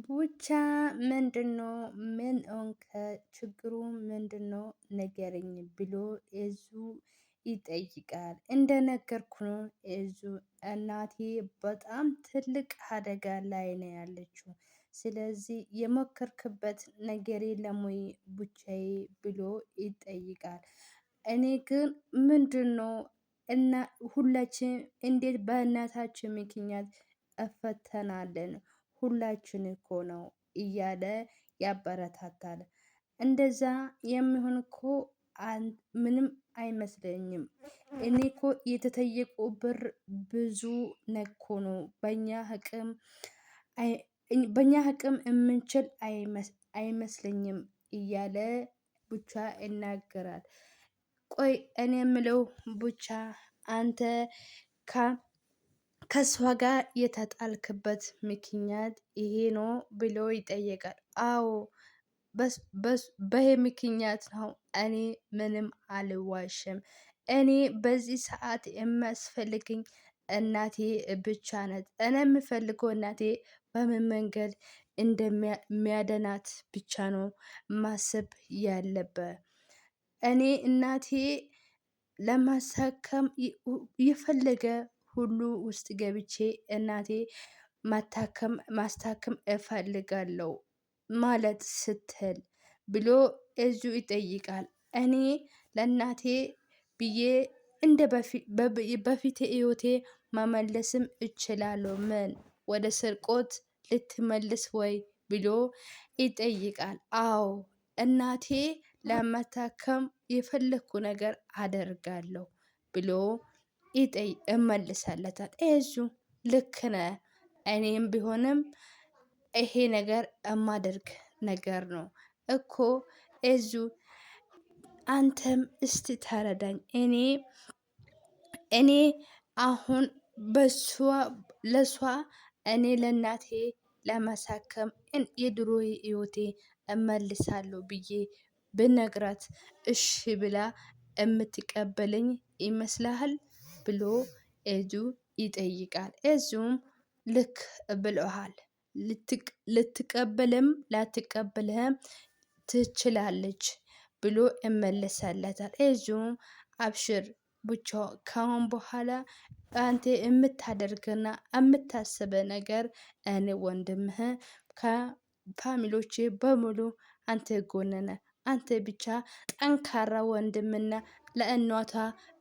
ብቻ ምንድነው? ምን ሆንክ? ችግሩ ምንድነው? ንገረኝ ብሎ እዙ ይጠይቃል። እንደነገርኩ ነው እዙ እናቴ በጣም ትልቅ አደጋ ላይ ነው ያለችው። ስለዚህ የሞከርክበት ነገር የለም ወይ ቡቻዬ ብሎ ይጠይቃል። እኔ ግን ምንድነው እና ሁላችን እንዴት በእናታችን ምክንያት እፈተናለን? ሁላችን እኮ ነው እያለ ያበረታታል። እንደዛ የሚሆን እኮ ምንም አይመስለኝም። እኔ እኮ የተጠየቁ ብር ብዙ ነኮ ነው በእኛ አቅም የምንችል አይመስለኝም እያለ ቡቻ ይናገራል። ቆይ እኔ የምለው ቡቻ አንተ ከእሷ ጋር የተጣልክበት ምክንያት ይሄ ነው ብሎ ይጠይቃል። አዎ በይሄ ምክንያት ነው። እኔ ምንም አልዋሽም። እኔ በዚህ ሰዓት የሚያስፈልገኝ እናቴ ብቻ ናት። እኔ የምፈልገው እናቴ በምን መንገድ እንደሚያድናት ብቻ ነው ማሰብ ያለበት። እኔ እናቴ ለማሳከም የፈለገ ሁሉ ውስጥ ገብቼ እናቴ ማስታከም እፈልጋለሁ ማለት ስትል ብሎ እዙ ይጠይቃል። እኔ ለእናቴ ብዬ እንደ በፊት ህይወቴ መመለስም እችላለሁ። ምን ወደ ስርቆት ልትመልስ ወይ ብሎ ይጠይቃል። አዎ እናቴ ለመታከም የፈለኩ ነገር አደርጋለሁ ብሎ እመልሰለታል። እዙ ልክ ነህ። እኔም ቢሆንም ይሄ ነገር የማደርግ ነገር ነው እኮ እዙ አንተም እስቲ ተረዳኝ። እኔ አሁን ለሷ እኔ ለእናቴ ለማሳከም የድሮ ህይወቴ እመልሳለሁ ብዬ ብነግራት እሺ ብላ የምትቀበለኝ ይመስልሃል? ብሎ እዙ ይጠይቃል። እዙም ልክ ብሎሃል። ልትቀበልም ላትቀበልህም ትችላለች ብሎ እመለሰለታል። እዙም አብሽር ቡቻ ካሁን በኋላ አንተ የምታደርግና የምታስበ ነገር እኔ ወንድምህ ከፋሚሎቼ በሙሉ አንተ ጎን ነህ። አንተ ብቻ ጠንካራ ወንድምና ለእናቷ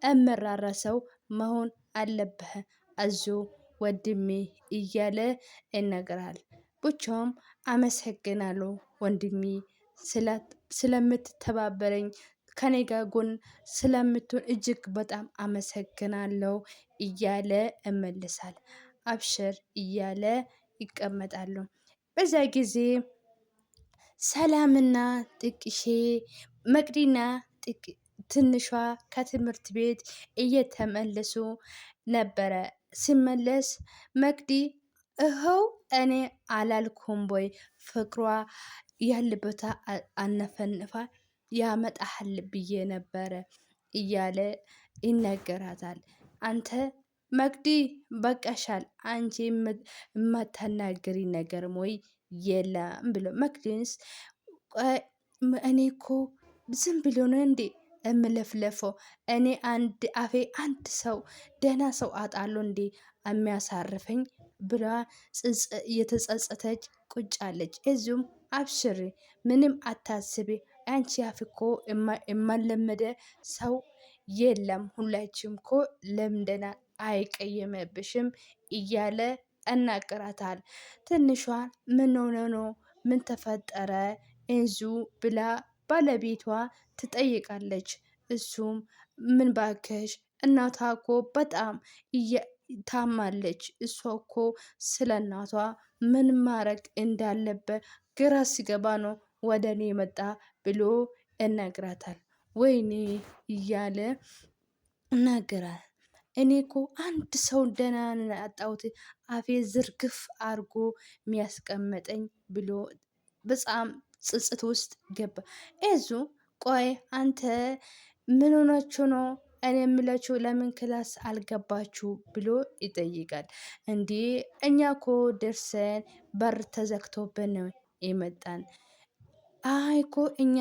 እምራራ ሰው መሆን አለብህ። አይዞህ ወንድሜ እያለ ይነግራል። ቡቻውም አመሰግናለሁ ወንድሜ ስለምትተባበረኝ ከኔ ጋር ጎን ስለምትሆን እጅግ በጣም አመሰግናለሁ እያለ ይመልሳል። አብሽር እያለ ይቀመጣሉ። በዛ ጊዜ ሰላምና ጥቅሼ መቅዲና ትንሿ ከትምህርት ቤት እየተመለሱ ነበረ። ሲመለስ መቅዲ እኸው እኔ አላልኩም ወይ ፍቅሯ ያለበታ አነፈንፋ ያመጣሃል ብዬ ነበረ እያለ ይነገራታል። አንተ መቅዲ በቃሻል አንቺ የማታናግሪ ነገር ወይ የለም ብሎ መቅዲንስ እኔ እኮ ዝም ብሎ ነው እንዴ እምለፍለፈው? እኔ አፌ አንድ ሰው ደህና ሰው አጣለሁ እንዴ የሚያሳርፈኝ ብላ የተጸጸተች ቁጭ አለች። እዙም አብሽሪ ምንም አታስቢ አንቺ አፍ እኮ የማለመደ ሰው የለም። ሁላችንም እኮ ለምደናል አይቀየምብሽም እያለ ያናግራታል። ትንሿን ምን ሆነ ነው? ምን ተፈጠረ እዙ ብላ ባለቤቷ ትጠይቃለች። እሱም ምን ባክሽ እናቷ እኮ በጣም ታማለች። እሷ እኮ ስለ እናቷ ምን ማድረግ እንዳለበት ግራ ሲገባ ነው ወደ እኔ መጣ ብሎ ይነግራታል። ወይኔ እያለ ይናገራል። እኔ እኮ አንድ ሰው ደህና ያጣሁት አፌ ዝርግፍ አድርጎ የሚያስቀምጠኝ ብሎ በጣም ጽጽት ውስጥ ገባ። እዙ ቆይ አንተ ምን ሆናችሁ ነው እኔ የምላችሁ ለምን ክላስ አልገባችሁ ብሎ ይጠይቃል። እንዴ እኛ እኮ ደርሰን በር ተዘግቶብን ነው የመጣን። አይ እኮ እኛ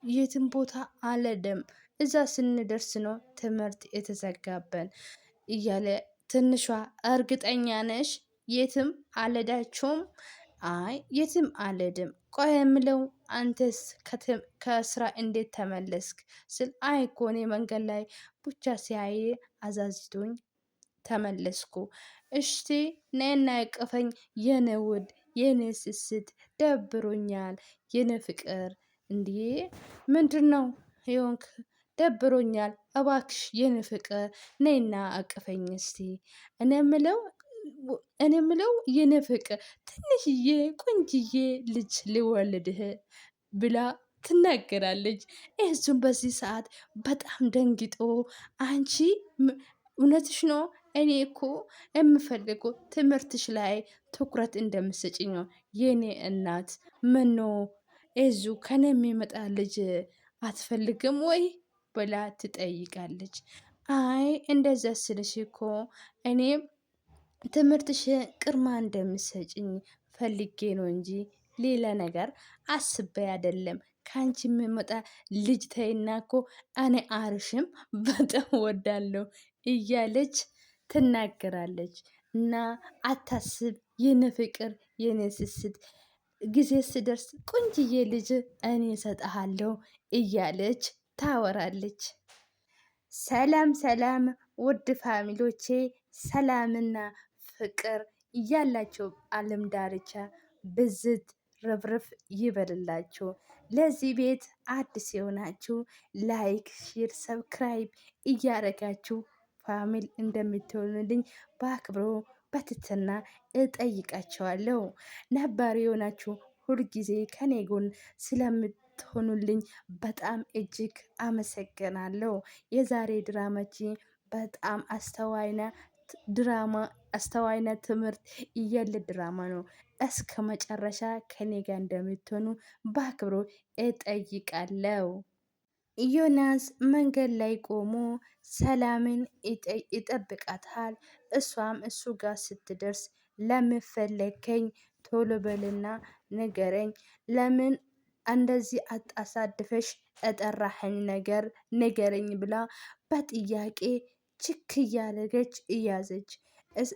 የትም ቦታ አልሄድም፣ እዛ ስንደርስ ነው ትምህርት የተዘጋበን እያለ ትንሿ እርግጠኛ ነሽ የትም አልሄዳችሁም? አይ የትም አልሄድም። ቆይ የምለው አንተስ ከስራ እንዴት ተመለስክ ስል አይ እኮ እኔ መንገድ ላይ ብቻ ሲያይ አዛዝቶኝ ተመለስኩ። እሽቲ ነይና ያቀፈኝ የኔ ውድ የኔ ስስት ደብሮኛል የኔ ፍቅር። እንዲህ ምንድነው የሆንክ? ደብሮኛል እባክሽ የኔ ፍቅር ነይና አቅፈኝ እስቲ። እኔ ምለው የኔ ፍቅር ትንሽዬ ቆንጅዬ ልጅ ልወልድህ ብላ ትናገራለች። እሱም በዚህ ሰዓት በጣም ደንግጦ አንቺ እውነትሽ ነው? እኔ እኮ የምፈልገው ትምህርትሽ ላይ ትኩረት እንደምሰጭኝ ነው የኔ እናት። ምኖ እዙ ከኔ የሚመጣ ልጅ አትፈልግም ወይ ብላ ትጠይቃለች። አይ እንደዛ ስልሽ እኮ እኔ ትምህርትሽ ቅርማ እንደምሰጭኝ ፈልጌ ነው እንጂ ሌላ ነገር አስቤ አይደለም። ከአንቺ የሚመጣ ልጅ ተይና እኮ እኔ አርሽም በጣም ወዳለሁ እያለች ትናገራለች። እና አታስብ የኔ ፍቅር የኔ ስስት ጊዜ ስደርስ ቆንጅዬ ልጅ እኔ እሰጥሃለሁ እያለች ታወራለች። ሰላም ሰላም ውድ ፋሚሎቼ፣ ሰላምና ፍቅር እያላቸው ዓለም ዳርቻ ብዝት ረብረፍ ይበልላችሁ። ለዚህ ቤት አዲስ የሆናችሁ ላይክ፣ ሼር፣ ሰብስክራይብ እያረጋችሁ ፋሚል እንደምትሆኑልኝ በአክብሮ በትትና እጠይቃቸዋለሁ። ነባር የሆናችሁ ሁልጊዜ ከኔ ጎን ስለምትሆኑልኝ በጣም እጅግ አመሰግናለሁ። የዛሬ ድራማችን በጣም አስተዋይና ትምህርት እያለ ድራማ ነው። እስከ መጨረሻ ከኔ ጋር እንደምትሆኑ በአክብሮ እጠይቃለሁ። ዮናስ መንገድ ላይ ቆሞ ሰላምን ይጠብቃታል። እሷም እሱ ጋር ስትደርስ ለምን ፈለከኝ? ቶሎ በልና ንገረኝ። ለምን እንደዚህ አሳድፈሽ እጠራኸኝ ነገር ንገረኝ ብላ በጥያቄ ችክ እያደረገች እያዘች፣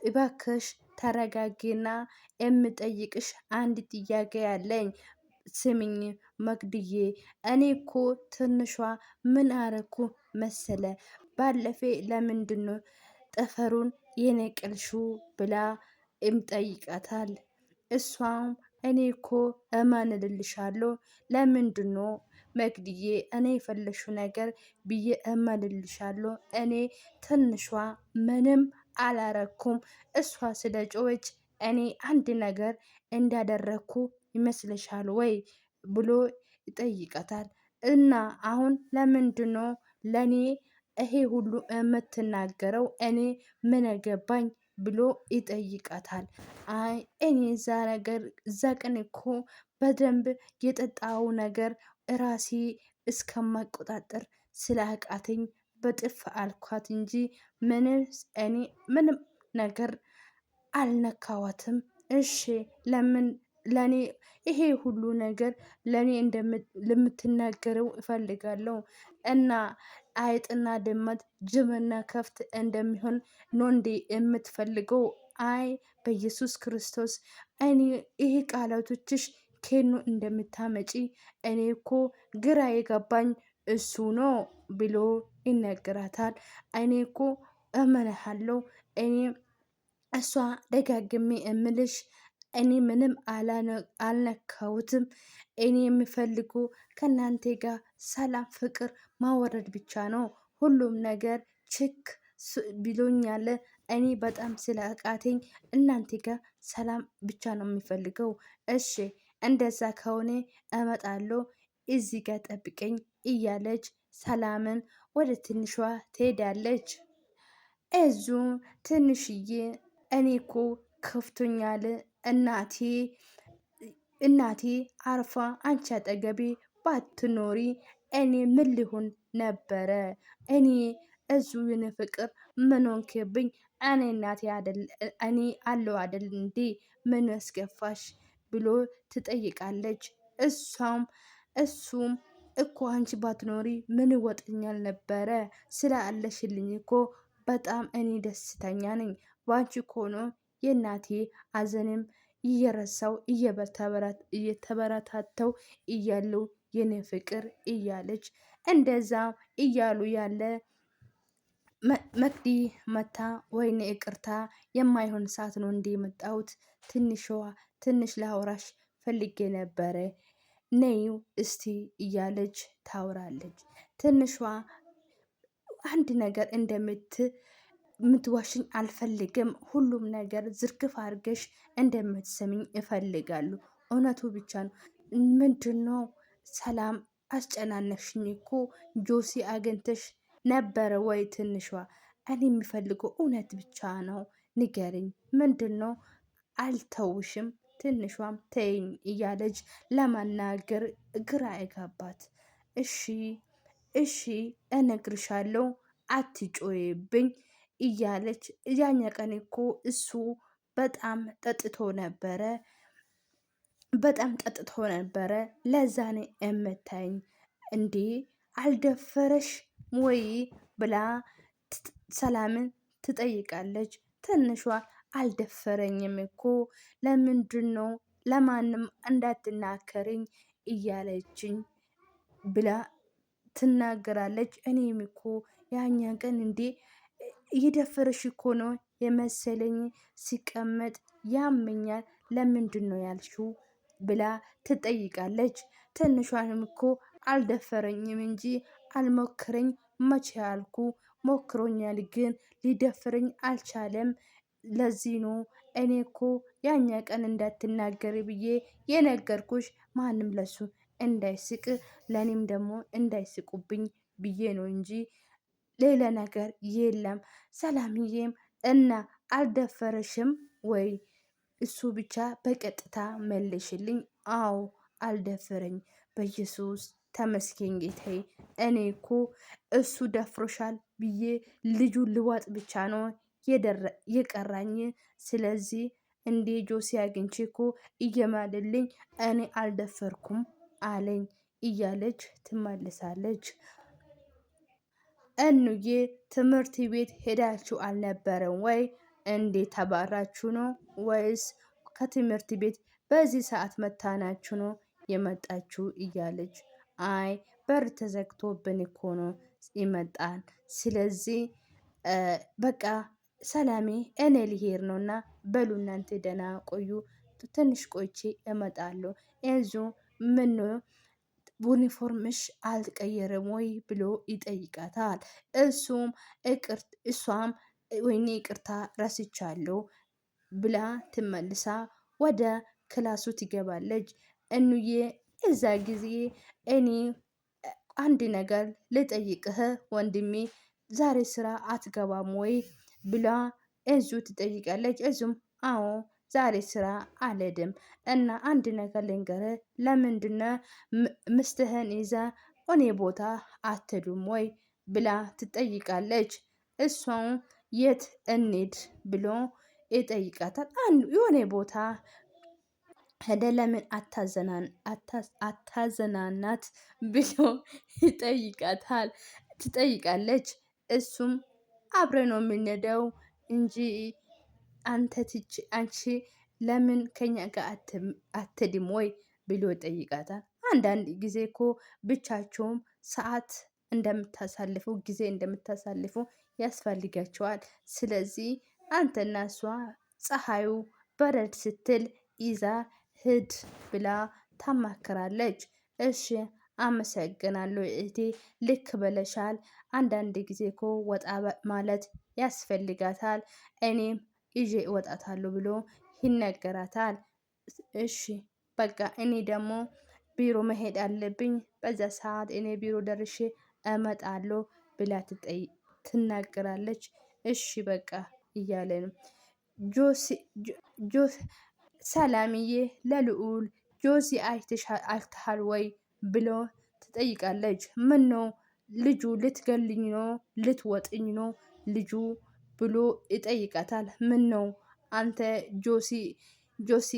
እባክሽ ተረጋጊና የምጠይቅሽ አንድ ጥያቄ ያለኝ ስምኝ መግድዬ፣ እኔ እኮ ትንሿ ምን አረኩ መሰለ? ባለፌ ለምንድነው ጠፈሩን የነቀልሹ ብላ ይጠይቃታል። እሷም እኔ እኮ እማንልልሻለሁ። ለምንድነው መግድዬ እኔ የፈለሹ ነገር ብዬ እማልልሻለሁ። እኔ ትንሿ ምንም አላረኩም። እሷ ስለ ጮኸች እኔ አንድ ነገር እንዳደረግኩ ይመስልሻል ወይ ብሎ ይጠይቃታል። እና አሁን ለምንድነው ለኔ ይሄ ሁሉ የምትናገረው? እኔ ምን ገባኝ ብሎ ይጠይቃታል። አይ እኔ እዛ ቀን እኮ በደንብ የጠጣው ነገር ራሴ እስከማቆጣጠር ስለ አቃተኝ በጥፍ አልኳት እንጂ እኔ ምንም ነገር አልነካዋትም። እሺ ለምን ለኔ ይሄ ሁሉ ነገር ለኔ ለምትናገረው እፈልጋለሁ። እና አይጥና ድመት ጅብና ከፍት እንደሚሆን ነው እንዴ የምትፈልገው? አይ በኢየሱስ ክርስቶስ እኔ ይሄ ቃላቶችሽ ከኑ እንደምታመጪ እኔ እኮ ግራ የገባኝ እሱ ነው ብሎ ይነግራታል። እኔ እኮ እምልሃለሁ እኔ እሷ ደጋግሜ እምልሽ እኔ ምንም አልነካሁትም። እኔ የሚፈልጉ ከእናንተ ጋር ሰላም ፍቅር ማወረድ ብቻ ነው። ሁሉም ነገር ችክ ብሎኛል። እኔ በጣም ስለ አቃተኝ እናንተ ጋር ሰላም ብቻ ነው የሚፈልገው። እሺ እንደዛ ከሆነ እመጣለሁ፣ እዚህ ጋር ጠብቀኝ እያለች ሰላምን ወደ ትንሿ ትሄዳለች። እዙ ትንሽዬ እኔ እኮ ከፍቶኛል እናቴ አርፋ አንቺ አጠገቤ ባትኖሪ እኔ ምን ሊሆን ነበረ? እኔ እዙ የኔ ፍቅር ምን ሆንክብኝ? እኔ እናቴ እኔ አለው አደል እንዴ? ምን ያስገፋሽ ብሎ ትጠይቃለች። እሱም እኮ አንቺ ባትኖሪ ምን ይወጥኛል ነበረ? ስለ አለሽልኝ እኮ በጣም እኔ ደስተኛ ነኝ። ባንቺ ኮኖ የእናቴ አዘንም እየረሳው እየተበረታተው እያሉ የኔ ፍቅር እያለች እንደዛ እያሉ ያለ መቅዲ መታ ወይኔ ይቅርታ የማይሆን ሰዓት ነው እንዴ የመጣሁት? ትንሽ ላውራሽ ፈልጌ ነበረ ነይው እስቲ እያለች ታውራለች። ትንሿ አንድ ነገር እንደምትዋሽኝ አልፈልግም። ሁሉም ነገር ዝርግፍ አድርገሽ እንደምትሰሚኝ እፈልጋሉ። እውነቱ ብቻ ነው። ምንድነው ሰላም አስጨናነሽኝ እኮ ጆሲ አግኝተሽ ነበረ ወይ? ትንሿ እኔ የሚፈልገው እውነት ብቻ ነው፣ ንገርኝ። ምንድን ነው? አልተውሽም። ትንሿም ተይኝ እያለች ለማናገር ግራ የጋባት። እሺ እነግርሻለሁ፣ አትጮይብኝ እያለች ያኛ ቀን እኮ እሱ በጣም ጠጥቶ ነበረ። ለዛ ነው የምታይኝ እንዴ? አልደፈረሽ ወይ ብላ ሰላምን ትጠይቃለች። ትንሿ አልደፈረኝም እኮ ለምንድን ነው ለማንም እንዳትናከርኝ እያለችኝ ብላ ትናገራለች። እኔም እኮ ያኛ ቀን እንዴ እየደፈረሽ እኮ ነው የመሰለኝ፣ ሲቀመጥ ያመኛል፣ ለምንድን ነው ያልሽው ብላ ትጠይቃለች። ትንሿንም እኮ አልደፈረኝም እንጂ አልሞክረኝ መቼ ያልኩ፣ ሞክሮኛል ግን ሊደፍረኝ አልቻለም። ለዚህ ነው እኔ እኮ ያኛ ቀን እንዳትናገሪ ብዬ የነገርኩሽ፣ ማንም ለሱ እንዳይስቅ ለእኔም ደግሞ እንዳይስቁብኝ ብዬ ነው እንጂ ሌላ ነገር የለም። ሰላምዬም እና አልደፈረሽም ወይ? እሱ ብቻ በቀጥታ መልሽልኝ። አዎ አልደፈረኝ። በኢየሱስ ተመስገን ጌታዬ። እኔ እኮ እሱ ደፍሮሻል ብዬ ልጁን ልዋጥ ብቻ ነው የቀራኝ። ስለዚህ እንዴ ጆሲ አግኝቼ እኮ እየማልልኝ እኔ አልደፈርኩም አለኝ እያለች ትመልሳለች። እኑዬ ትምህርት ቤት ሄዳችሁ አልነበረም ወይ? እንዴት ተባራችሁ ነው ወይስ ከትምህርት ቤት በዚህ ሰዓት መታናችሁ ነው የመጣችሁ? እያለች አይ በር ተዘግቶብን እኮ ነው ይመጣል። ስለዚህ በቃ ሰላሜ እኔ ልሄድ ነውና በሉ እናንተ ደህና ቆዩ፣ ትንሽ ቆይቼ እመጣለሁ። ኤዙ ምን ዩኒፎርምሽ አልቀየረም ወይ ብሎ ይጠይቃታል። እሷም ወይኔ ይቅርታ ረስቻለሁ ብላ ትመልሳ ወደ ክላሱ ትገባለች። እኑዬ እዛ ጊዜ እኔ አንድ ነገር ልጠይቅህ ወንድሜ፣ ዛሬ ስራ አትገባም ወይ ብላ እዙ ትጠይቃለች። እዙም አዎ ዛሬ ስራ አልሄድም እና አንድ ነገር ልንገርህ፣ ለምንድነ ምስትህን ይዘ እኔ ቦታ አትሄዱም ወይ ብላ ትጠይቃለች። እሷም የት እንሂድ ብሎ ይጠይቃታል። የሆነ ቦታ ሄደ ለምን አታዘናናት ብሎ ይጠይቃታል። ትጠይቃለች። እሱም አብረ ነው የምንሄደው እንጂ አንቺ ለምን ከኛ ጋር አትሄድም ወይ ብሎ ይጠይቃታል። አንዳንድ ጊዜ እኮ ብቻቸውም ሰዓት እንደምታሳልፉ ጊዜ እንደምታሳልፉ ያስፈልጋቸዋል። ስለዚህ አንተና እሷ ፀሐዩ በረድ ስትል ይዛ ሂድ ብላ ታማክራለች። እሺ አመሰግናለሁ እህቴ፣ ልክ በለሻል። አንዳንድ ጊዜ እኮ ወጣ ማለት ያስፈልጋታል። እኔም ይዤ እወጣታለሁ ብሎ ይነገራታል። እሺ በቃ እኔ ደግሞ ቢሮ መሄድ አለብኝ፣ በዛ ሰዓት እኔ ቢሮ ደርሼ እመጣለሁ ብላ ትናገራለች። እሺ በቃ እያለ ነው ሰላምዬ ለልዑል ጆሲ አይተሃል ወይ ብሎ ትጠይቃለች። ምን ነው ልጁ ልትገልኝ ነው ልትወጥኝ ነው ልጁ ብሎ ይጠይቃታል። ምን ነው አንተ ጆሲ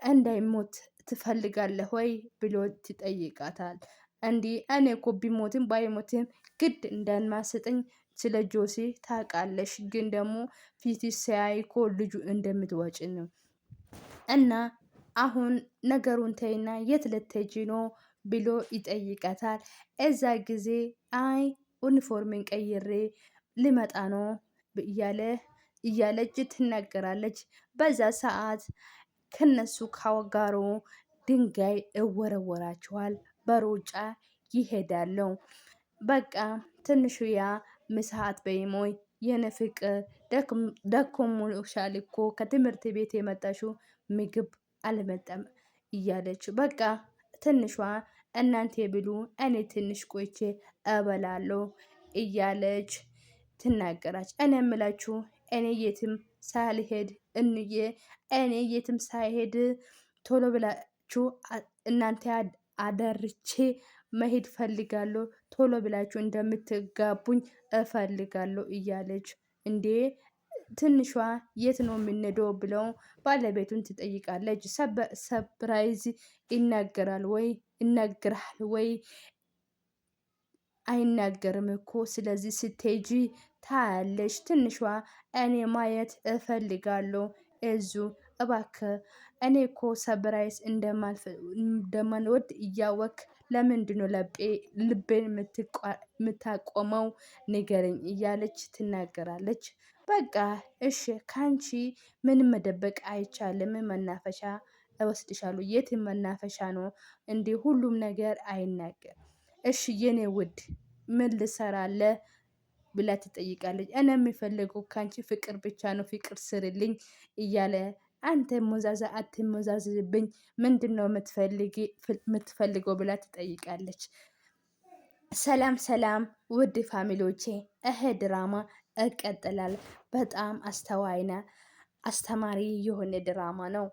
እንዳይሞት ትፈልጋለህ ወይ ብሎ ይጠይቃታል። እንዲህ እኔ እኮ ቢሞትም ባይሞትም ግድ እንደማሰጠኝ ስለ ጆሲ ታውቃለሽ፣ ግን ደግሞ ፊትሽ ሲያይ እኮ ልጁ እንደምትወጪ ነው እና አሁን ነገሩን ተይና የት ልትሄጂ ነው ብሎ ይጠይቃታል። እዛ ጊዜ አይ ዩኒፎርሜን ቀይሬ ልመጣ ነው እያለች ትናገራለች። በዛ ሰዓት ከነሱ ካወጋሩ ድንጋይ እወረወራቸዋል። በሩጫ ይሄዳሉ። በቃ ትንሹያ ምሳሀት በይሞይ የኔ ፍቅር ደክሞሻል እኮ ከትምህርት ቤት የመጣሽው ምግብ አልመጣም እያለች በቃ ትንሿ እናንተ ብሉ እኔ ትንሽ ቆይቼ እበላለሁ እያለች ትናገራች። እኔ የምላችሁ እኔ የትም ሳልሄድ እንዬ እኔ የትም ሳይሄድ ቶሎ ብላችሁ እናንተ አደርቼ መሄድ ፈልጋለሁ፣ ቶሎ ብላችሁ እንደምትጋቡኝ እፈልጋለሁ እያለች እንዴ ትንሿ የት ነው የምንሄደው ብለው ባለቤቱን ትጠይቃለች። ሰፕራይዝ ይናገራል ወይ አይናገርም እኮ ስለዚህ ስትሄጂ ታያለሽ። ትንሿ እኔ ማየት እፈልጋለሁ እዙ እባክህ እኔ እኮ ሰብራይስ እንደማንወድ እያወክ ለምንድነው ልቤን የምታቆመው ንገረኝ እያለች ትናገራለች። በቃ እሺ ካንቺ ምንም መደበቅ አይቻልም፣ መናፈሻ እወስድሻለሁ። የት መናፈሻ ነው እንዴ? ሁሉም ነገር አይናገር። እሺ የኔ ውድ ምን ልሰራለህ ብላ ትጠይቃለች። እኔ የሚፈልገው ካንቺ ፍቅር ብቻ ነው፣ ፍቅር ስርልኝ እያለ አንተ ሞዛዛ አትሞዛዝብኝ፣ ምንድን ነው የምትፈልገው ብላ ትጠይቃለች። ሰላም ሰላም ውድ ፋሚሊዎቼ፣ ይሄ ድራማ እቀጥላል። በጣም አስተዋይና አስተማሪ የሆነ ድራማ ነው።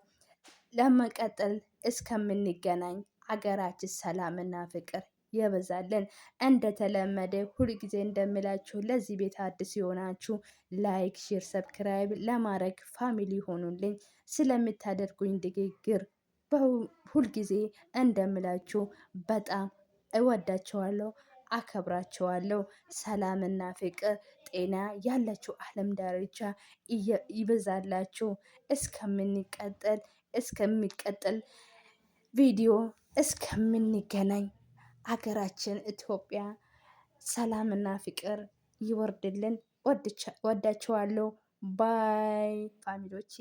ለመቀጠል እስከምንገናኝ አገራችን ሰላምና ፍቅር የበዛልን። እንደተለመደ ሁልጊዜ እንደምላችሁ ለዚህ ቤት አዲስ የሆናችሁ ላይክ፣ ሼር፣ ሰብስክራይብ ለማድረግ ፋሚሊ ሆኑልኝ። ስለምታደርጉኝ ንግግር ሁልጊዜ እንደምላችሁ በጣም እወዳቸዋለሁ፣ አከብራቸዋለሁ። ሰላምና ፍቅር ጤና ያላችሁ ዓለም ዳርቻ ይበዛላችሁ። እስከሚቀጥል ቪዲዮ እስከምንገናኝ አገራችን ኢትዮጵያ ሰላምና ፍቅር ይወርድልን። ወዳቸዋለሁ። ባይ ፋሚሊዎቼ።